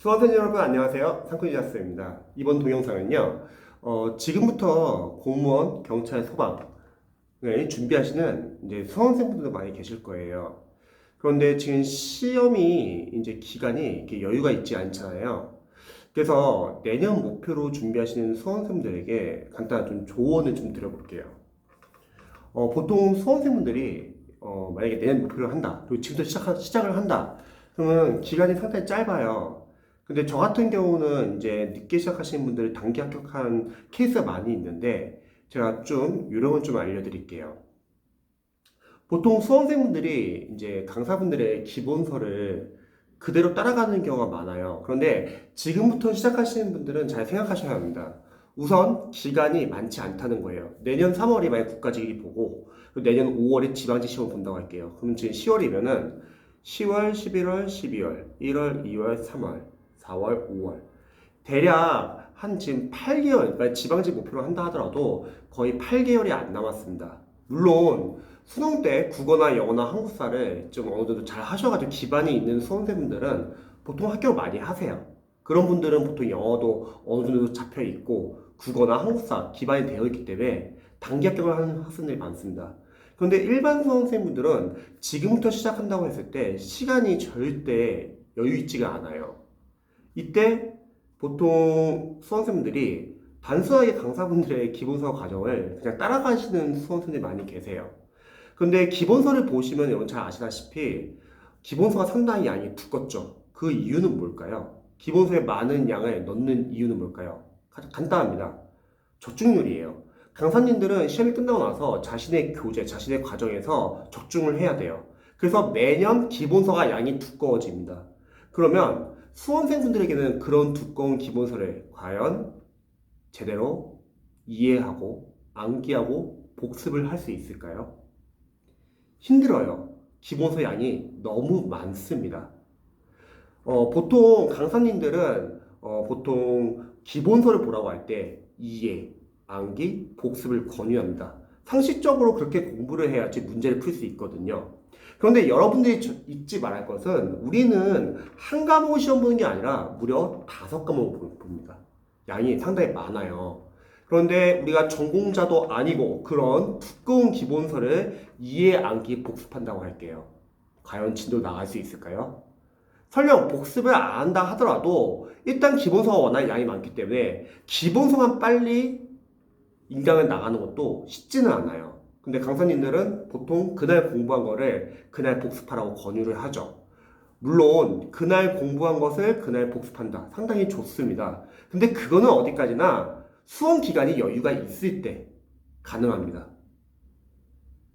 수험생 여러분 안녕하세요. 상쿠니자스입니다. 이번 동영상은요. 지금부터 공무원, 경찰, 소방을 준비하시는 이제 수험생분들도 많이 계실 거예요. 그런데 지금 시험이 이제 기간이 이렇게 여유가 있지 않잖아요. 그래서 내년 목표로 준비하시는 수험생들에게 간단한 좀 조언을 좀 드려볼게요. 보통 수험생분들이 만약에 내년 목표를 한다. 그리고 지금부터 시작을 한다. 그러면 기간이 상당히 짧아요. 근데 저 같은 경우는 이제 늦게 시작하시는 분들 단기 합격한 케이스가 많이 있는데 제가 좀 요령을 좀 알려드릴게요. 보통 수험생분들이 이제 강사분들의 기본서를 그대로 따라가는 경우가 많아요. 그런데 지금부터 시작하시는 분들은 잘 생각하셔야 합니다. 우선 기간이 많지 않다는 거예요. 내년 3월이 만약 국가직위 보고 내년 5월에 지방직 시험 본다고 할게요. 그럼 지금 10월이면은 10월, 11월, 12월, 1월, 2월, 3월, 4월, 5월 대략 한 지금 8개월, 그러니까 지방직 목표로 한다 하더라도 거의 8개월이 안 남았습니다. 물론 수능 때 국어나 영어나 한국사를 좀 어느 정도 잘 하셔가지고 기반이 있는 수험생분들은 보통 합격을 많이 하세요. 그런 분들은 보통 영어도 어느 정도 잡혀 있고 국어나 한국사 기반이 되어 있기 때문에 단기 합격을 하는 학생들이 많습니다. 그런데 일반 수험생분들은 지금부터 시작한다고 했을 때 시간이 절대 여유 있지가 않아요. 이때 보통 수험생분들이 단순하게 강사분들의 기본서 과정을 그냥 따라가시는 수험생들이 많이 계세요. 그런데 기본서를 보시면 여러분 잘 아시다시피 기본서가 상당히 양이 두껍죠. 그 이유는 뭘까요? 기본서에 많은 양을 넣는 이유는 뭘까요? 간단합니다. 적중률이에요. 강사님들은 시험이 끝나고 나서 자신의 교재, 자신의 과정에서 적중을 해야 돼요. 그래서 매년 기본서가 양이 두꺼워집니다. 그러면 수험생분들에게는 그런 두꺼운 기본서를 과연 제대로 이해하고 암기하고 복습을 할 수 있을까요? 힘들어요. 기본서 양이 너무 많습니다. 보통 강사님들은 보통 기본서를 보라고 할 때 이해, 암기, 복습을 권유합니다. 상식적으로 그렇게 공부를 해야지 문제를 풀 수 있거든요. 그런데 여러분들이 잊지 말할 것은 우리는 한 과목 시험 보는 게 아니라 무려 5과목 봅니다. 양이 상당히 많아요. 그런데 우리가 전공자도 아니고 그런 두꺼운 기본서를 이해, 암기, 복습한다고 할게요. 과연 진도 나갈 수 있을까요? 설령 복습을 안 한다 하더라도 일단 기본서가 워낙 양이 많기 때문에 기본서만 빨리 인강을 나가는 것도 쉽지는 않아요. 근데 강사님들은 보통 그날 공부한 거를 그날 복습하라고 권유를 하죠. 물론 그날 공부한 것을 그날 복습한다. 상당히 좋습니다. 근데 그거는 어디까지나 수험 기간이 여유가 있을 때 가능합니다.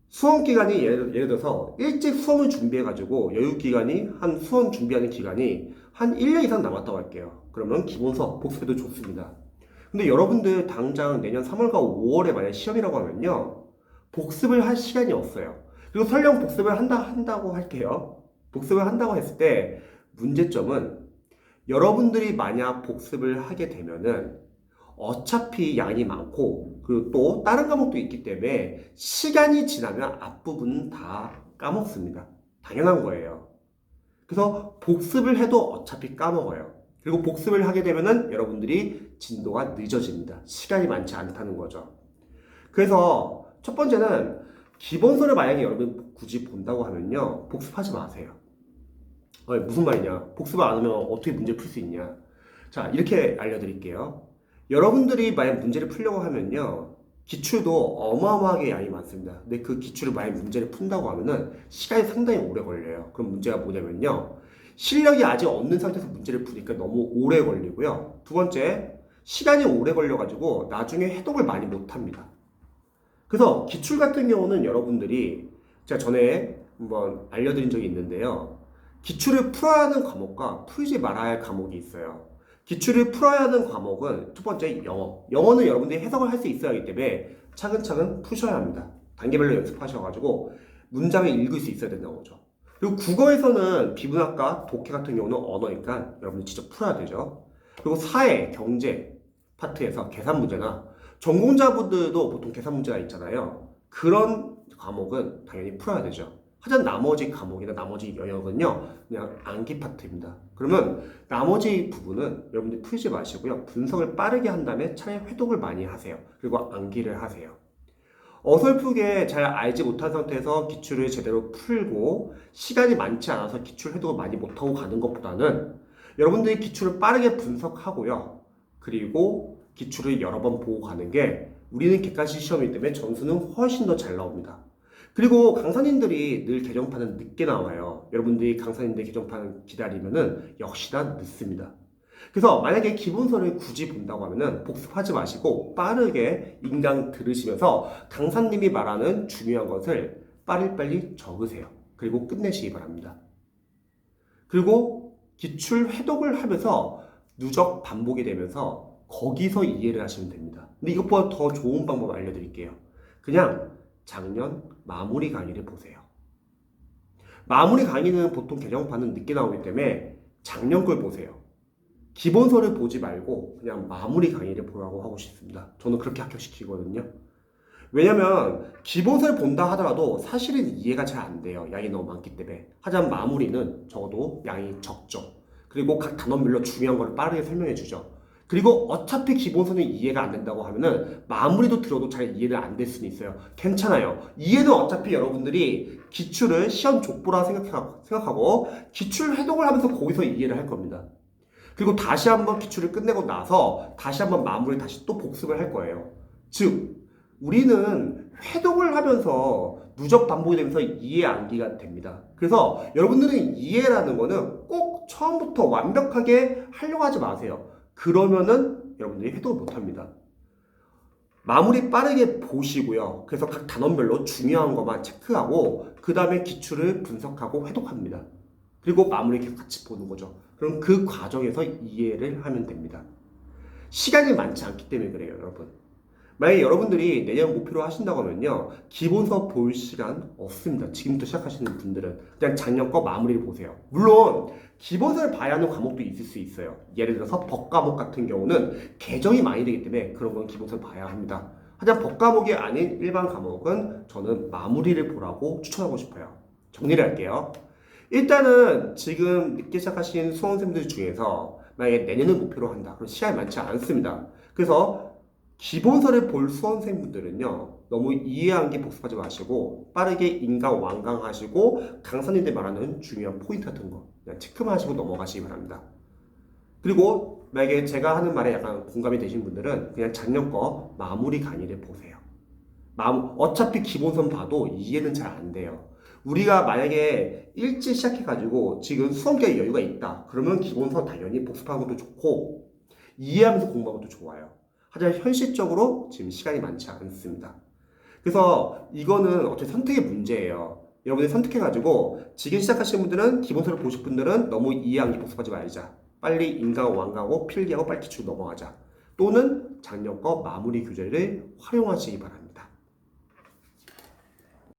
수험 기간이 예를 들어서 일찍 수험을 준비해가지고 여유 기간이 한 수험 준비하는 기간이 한 1년 이상 남았다고 할게요. 그러면 기본서 복습해도 좋습니다. 근데 여러분들 당장 내년 3월과 5월에 만약 시험이라고 하면요. 복습을 할 시간이 없어요. 그리고 설령 복습을 한다고 할게요. 복습을 한다고 했을 때 문제점은 여러분들이 만약 복습을 하게 되면은 어차피 양이 많고 그리고 또 다른 과목도 있기 때문에 시간이 지나면 앞부분은 다 까먹습니다. 당연한 거예요. 그래서 복습을 해도 어차피 까먹어요. 그리고 복습을 하게 되면은 여러분들이 진도가 늦어집니다. 시간이 많지 않다는 거죠. 그래서 첫 번째는 기본서를 만약에 여러분 굳이 본다고 하면요. 복습하지 마세요. 무슨 말이냐? 복습을 안 하면 어떻게 문제 풀 수 있냐? 자, 이렇게 알려드릴게요. 여러분들이 만약 문제를 풀려고 하면요. 기출도 어마어마하게 양이 많습니다. 근데 그 기출을 만약 문제를 푼다고 하면은 시간이 상당히 오래 걸려요. 그럼 문제가 뭐냐면요. 실력이 아직 없는 상태에서 문제를 푸니까 너무 오래 걸리고요. 두 번째, 시간이 오래 걸려가지고 나중에 해독을 많이 못합니다. 그래서 기출 같은 경우는 여러분들이 제가 전에 한번 알려드린 적이 있는데요. 기출을 풀어야 하는 과목과 풀지 말아야 할 과목이 있어요. 기출을 풀어야 하는 과목은 첫 번째 영어. 영어는 여러분들이 해석을 할 수 있어야 하기 때문에 차근차근 푸셔야 합니다. 단계별로 연습하셔가지고 문장을 읽을 수 있어야 된다는 거죠. 그리고 국어에서는 비문학과 독해 같은 경우는 언어니까 여러분들 직접 풀어야 되죠. 그리고 사회, 경제 파트에서 계산 문제나 전공자분들도 보통 계산 문제가 있잖아요. 그런 과목은 당연히 풀어야 되죠. 하지만 나머지 과목이나 나머지 영역은요, 그냥 암기 파트입니다. 그러면 나머지 부분은 여러분들이 풀지 마시고요. 분석을 빠르게 한 다음에 차라리 회독을 많이 하세요. 그리고 암기를 하세요. 어설프게 잘 알지 못한 상태에서 기출을 제대로 풀고 시간이 많지 않아서 기출 회독을 많이 못하고 가는 것보다는 여러분들이 기출을 빠르게 분석하고요. 그리고 기출을 여러 번 보고 가는 게 우리는 객관식 시험이기 때문에 점수는 훨씬 더 잘 나옵니다. 그리고 강사님들이 늘 개정판은 늦게 나와요. 여러분들이 강사님들 개정판 기다리면은 역시나 늦습니다. 그래서 만약에 기본서를 굳이 본다고 하면은 복습하지 마시고 빠르게 인강 들으시면서 강사님이 말하는 중요한 것을 빨리빨리 적으세요. 그리고 끝내시기 바랍니다. 그리고 기출 회독을 하면서 누적 반복이 되면서 거기서 이해를 하시면 됩니다. 근데 이것보다 더 좋은 방법 알려드릴게요. 그냥 작년 마무리 강의를 보세요. 마무리 강의는 보통 개정판은 늦게 나오기 때문에 작년 걸 보세요. 기본서를 보지 말고 그냥 마무리 강의를 보라고 하고 싶습니다. 저는 그렇게 합격시키거든요. 왜냐면 기본서를 본다 하더라도 사실은 이해가 잘 안 돼요. 양이 너무 많기 때문에. 하지만 마무리는 적어도 양이 적죠. 그리고 각 단원별로 중요한 걸 빠르게 설명해 주죠. 그리고 어차피 기본서는 이해가 안 된다고 하면은 마무리도 들어도 잘 이해를 안 될 수는 있어요. 괜찮아요. 이해는 어차피 여러분들이 기출을 시험 족보라 생각하고 기출 해독을 하면서 거기서 이해를 할 겁니다. 그리고 다시 한번 기출을 끝내고 나서 다시 한번 마무리 다시 또 복습을 할 거예요. 즉 우리는 회독을 하면서 누적 반복이 되면서 이해 암기가 됩니다. 그래서 여러분들은 이해라는 거는 꼭 처음부터 완벽하게 하려고 하지 마세요. 그러면은 여러분들이 회독을 못합니다. 마무리 빠르게 보시고요. 그래서 각 단원별로 중요한 것만 체크하고 그 다음에 기출을 분석하고 회독합니다. 그리고 마무리 계속 같이 보는 거죠. 그럼 그 과정에서 이해를 하면 됩니다. 시간이 많지 않기 때문에 그래요, 여러분. 만약에 여러분들이 내년 목표로 하신다고 하면요, 기본서 볼 시간 없습니다. 지금부터 시작하시는 분들은 그냥 작년 거 마무리를 보세요. 물론 기본서를 봐야 하는 과목도 있을 수 있어요. 예를 들어서 법 과목 같은 경우는 개정이 많이 되기 때문에 그런 건 기본서를 봐야 합니다. 하지만 법 과목이 아닌 일반 과목은 저는 마무리를 보라고 추천하고 싶어요. 정리를 할게요. 일단은 지금 늦게 시작하신 수험생들 중에서 만약에 내년을 목표로 한다. 그럼 시간이 많지 않습니다. 그래서 기본서를 볼 수험생분들은요, 너무 이해한게 복습하지 마시고 빠르게 인강 완강하시고 강사님들 말하는 중요한 포인트 같은 거 그냥 체크만 하시고 넘어가시기 바랍니다. 그리고 만약에 제가 하는 말에 약간 공감이 되신 분들은 그냥 작년 거 마무리 강의를 보세요. 어차피 기본선 봐도 이해는 잘 안 돼요. 우리가 만약에 일찍 시작해가지고 지금 수험 기간에 여유가 있다. 그러면 기본서 당연히 복습하는 것도 좋고 이해하면서 공부하는 것도 좋아요. 하지만 현실적으로 지금 시간이 많지 않습니다. 그래서 이거는 어차피 선택의 문제예요. 여러분이 선택해가지고 지금 시작하시는 분들은 기본서를 보실 분들은 너무 이해하기 복습하지 말자. 빨리 인강 완강하고 필기하고 빨리 기출 넘어가자. 또는 작년 거 마무리 교재를 활용하시기 바랍니다.